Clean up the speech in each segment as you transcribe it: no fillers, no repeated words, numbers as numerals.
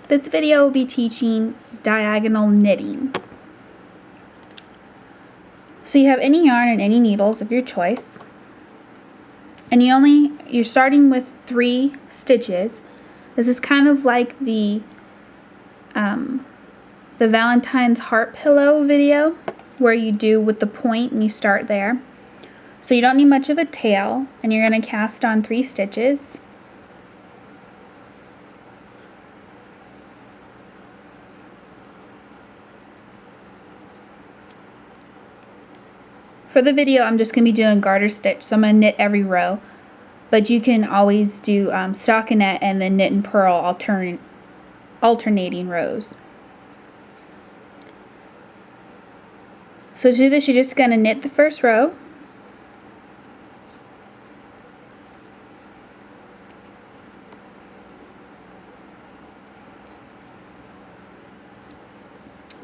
This video will be teaching diagonal knitting. So you have any yarn and any needles of your choice, and you're starting with 3 stitches. This is kind of like the Valentine's heart pillow video, where you do with the point and you start there. So you don't need much of a tail, and you're going to cast on 3 stitches. For the video, I'm just going to be doing garter stitch, so I'm going to knit every row. But you can always do stockinette and then knit and purl alternating rows. So to do this, you're just going to knit the first row.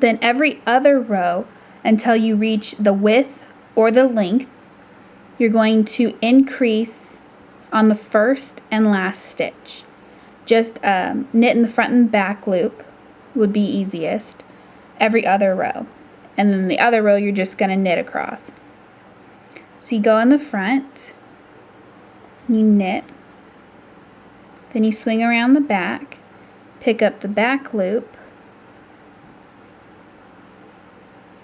Then every other row until you reach the width or the length, you're going to increase on the first and last stitch. Just knit in the front and back loop would be easiest every other row. And then the other row you're just going to knit across. So you go in the front, you knit, then you swing around the back, pick up the back loop,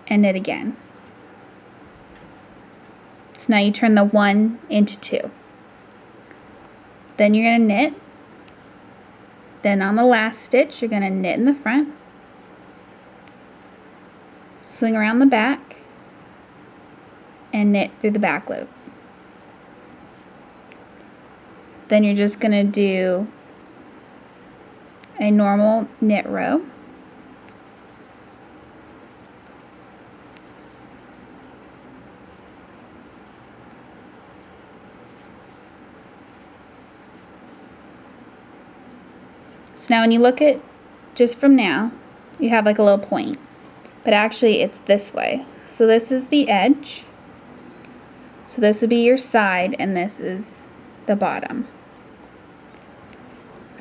and knit again. So now you turn the 1 into 2. Then you're going to knit. Then on the last stitch, you're going to knit in the front, swing around the back, and knit through the back loop. Then you're just going to do a normal knit row. So now when you look at just from now, you have like a little point, but actually it's this way. So this is the edge, so this would be your side, and this is the bottom.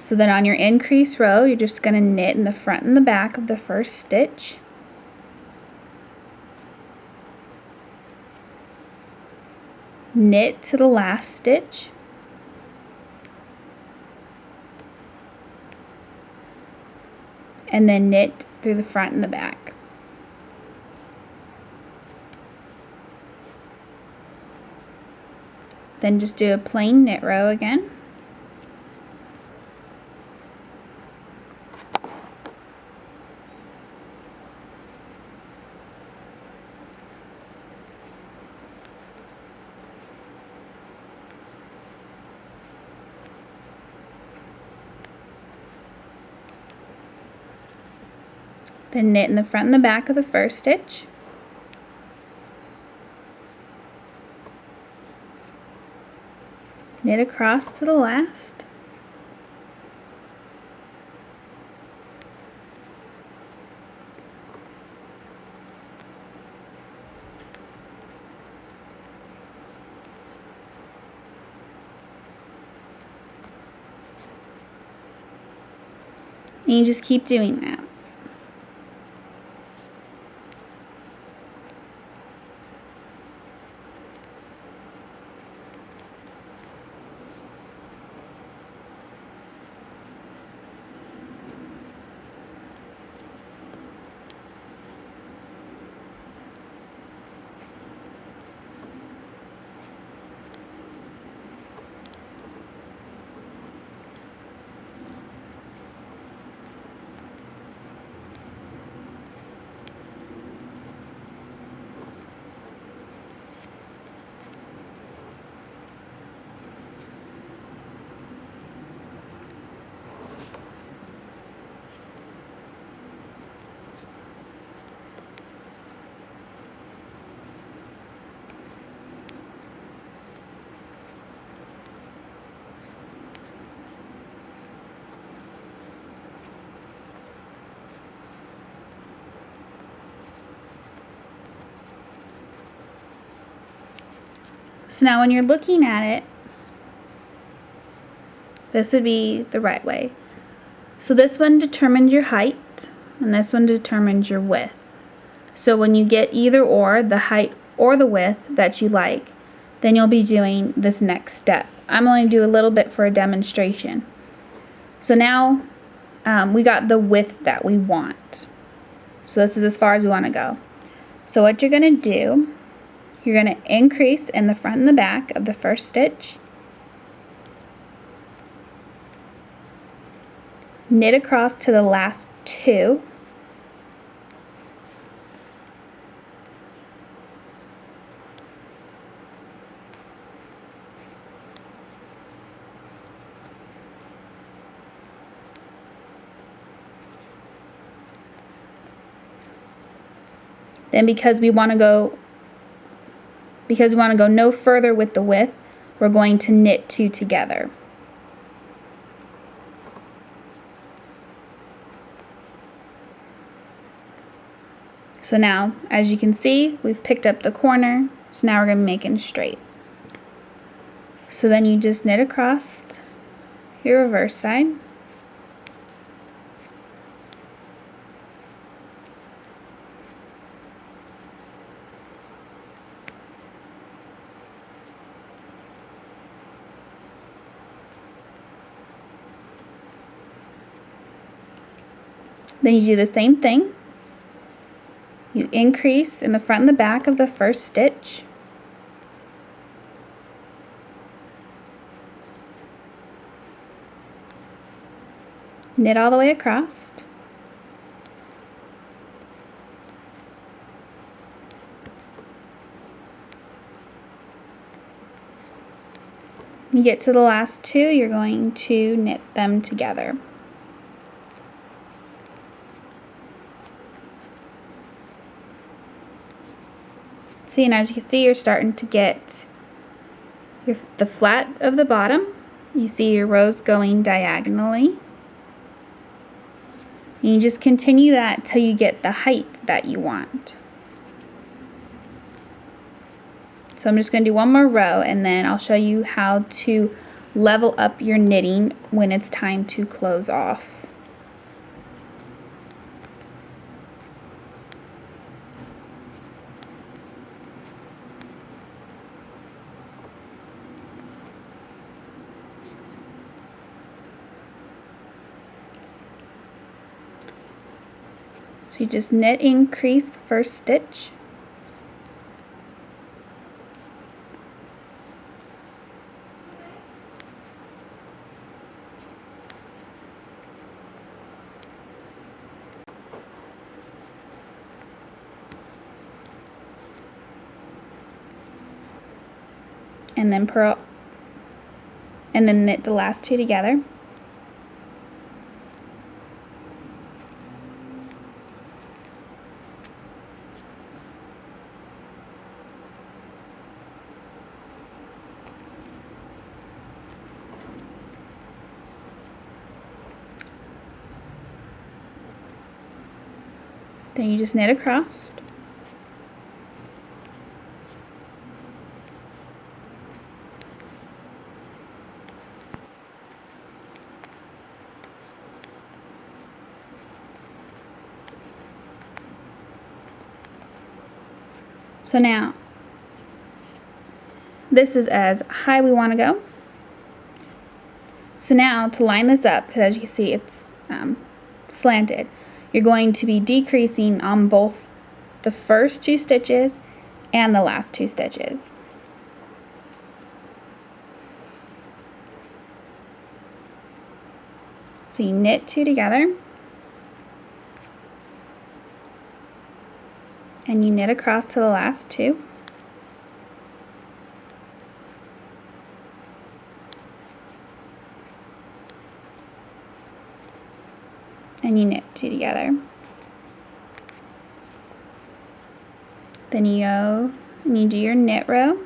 So then on your increase row, you're just going to knit in the front and the back of the first stitch, knit to the last stitch, and then knit through the front and the back. Then just do a plain knit row again. Then knit in the front and the back of the first stitch, knit across to the last, and you just keep doing that. So now when you're looking at it, this would be the right way. So this one determines your height, and this one determines your width. So when you get either or, the height or the width that you like, then you'll be doing this next step. I'm going to do a little bit for a demonstration. So now we got the width that we want. So this is as far as we want to go. So what you're going to do, you're going to increase in the front and the back of the first stitch, knit across to the last two, then because we want to go no further with the width, we're going to knit two together. So now, as you can see, we've picked up the corner, so now we're going to be making straight. So then you just knit across your reverse side, then you do the same thing. You increase in the front and the back of the first stitch, knit all the way across, when you get to the last two, you're going to knit them together. See, and as you can see, you're starting to get the flat of the bottom. You see your rows going diagonally. And you just continue that till you get the height that you want. So I'm just going to do one more row, and then I'll show you how to level up your knitting when it's time to close off. So you just knit increase the first stitch, and then purl, and then knit the last two together. Then you just knit across. So now, this is as high we want to go. So now, to line this up, because as you can see it's slanted, you're going to be decreasing on both the first two stitches and the last two stitches. So you knit two together, and you knit across to the last two, and you knit two together. Then you go and you do your knit row,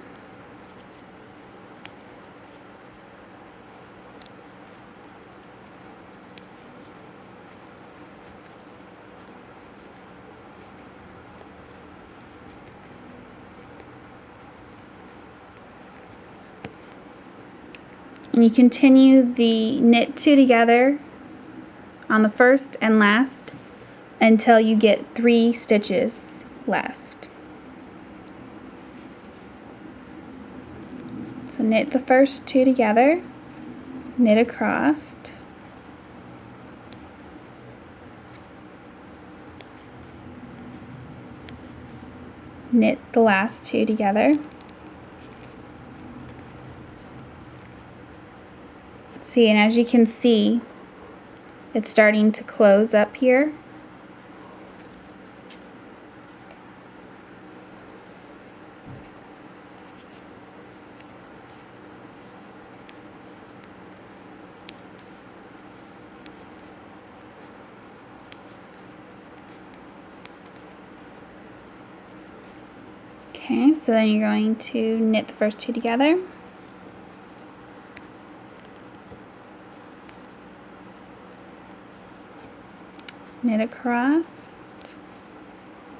and you continue the knit two together on the first and last until you get 3 stitches left. So knit the first 2 together, knit across, knit the last 2 together. See, and as you can see, it's starting to close up here. Okay, so then you're going to knit the first 2 together. Knit across,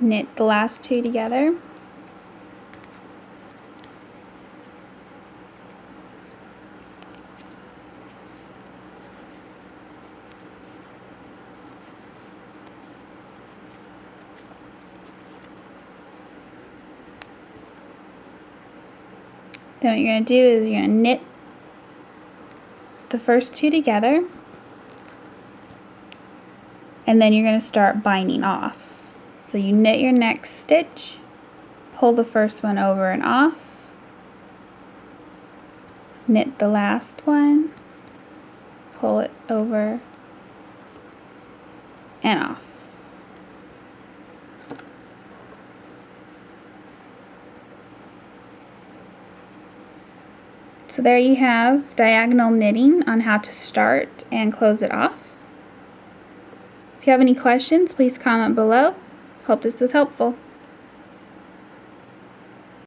knit the last 2 together, then what you're going to do is you're going to knit the first 2 together, and then you're going to start binding off. So you knit your next stitch, pull the first one over and off, knit the last one, pull it over and off. So there you have diagonal knitting on how to start and close it off. If you have any questions, please comment below. Hope this was helpful.